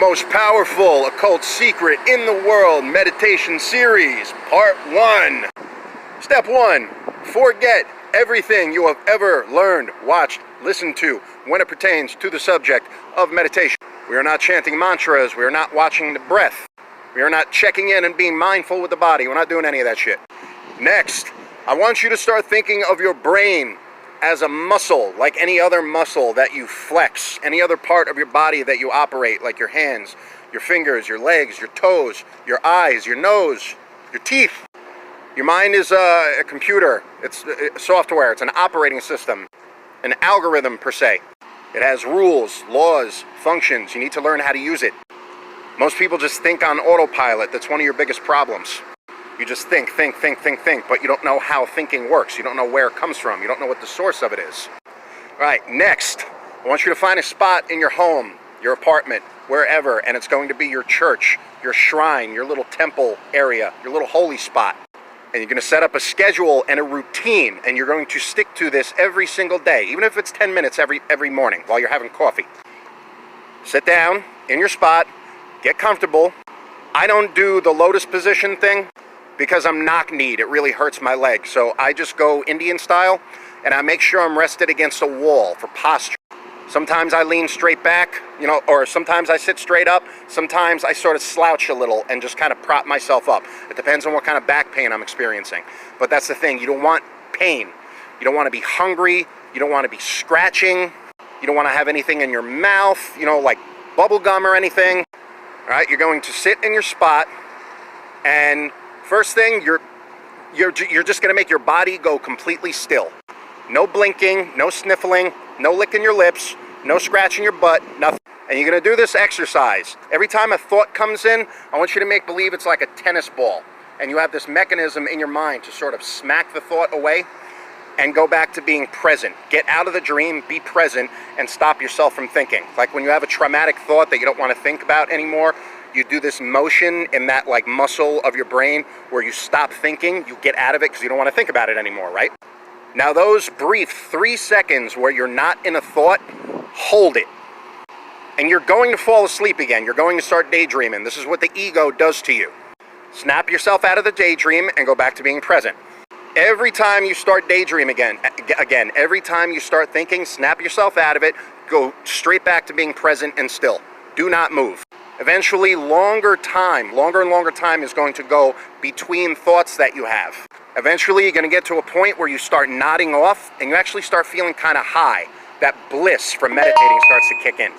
most powerful occult secret in the world meditation series, part 1. Step 1, forget everything you have ever learned, watched, listened to when it pertains to the subject of meditation. We are not chanting mantras, we are not watching the breath, we are not checking in and being mindful with the body, we're not doing any of that shit. Next, I want you to start thinking of your brain as a muscle, like any other muscle that you flex, any other part of your body that you operate, like your hands, your fingers, your legs, your toes, your eyes, your nose, your teeth. Your mind is a computer, it's software, it's an operating system, an algorithm per se. It has rules, laws, functions. You need to learn how to use it. Most people just think on autopilot. That's one of your biggest problems. You just think, but you don't know how thinking works. You don't know where it comes from. You don't know what the source of it is. All right, next, I want you to find a spot in your home, your apartment, wherever, and it's going to be your church, your shrine, your little temple area, your little holy spot. And you're going to set up a schedule and a routine, and you're going to stick to this every single day, even if it's 10 minutes every morning while you're having coffee. Sit down in your spot, get comfortable. I don't do the lotus position thing because I'm knock-kneed. It really hurts my leg. So I just go Indian style, and I make sure I'm rested against a wall for posture. Sometimes I lean straight back, or sometimes I sit straight up. Sometimes I sort of slouch a little and just kind of prop myself up. It depends on what kind of back pain I'm experiencing. But that's the thing, you don't want pain. You don't want to be hungry. You don't want to be scratching. You don't want to have anything in your mouth, like bubble gum or anything. All right, you're going to sit in your spot, and first thing, you're just going to make your body go completely still. No blinking, no sniffling, no licking your lips, no scratching your butt, nothing. And you're going to do this exercise. Every time a thought comes in, I want you to make believe it's like a tennis ball. And you have this mechanism in your mind to sort of smack the thought away and go back to being present. Get out of the dream, be present, and stop yourself from thinking. Like when you have a traumatic thought that you don't want to think about anymore, you do this motion in that like muscle of your brain where you stop thinking, you get out of it because you don't want to think about it anymore, right? Now those brief 3 seconds where you're not in a thought, hold it. And you're going to fall asleep again. You're going to start daydreaming. This is what the ego does to you. Snap yourself out of the daydream and go back to being present. Every time you start daydream again, every time you start thinking, snap yourself out of it, go straight back to being present and still. Do not move. Eventually, longer and longer time is going to go between thoughts that you have. Eventually, you're going to get to a point where you start nodding off and you actually start feeling kind of high. That bliss from meditating starts to kick in.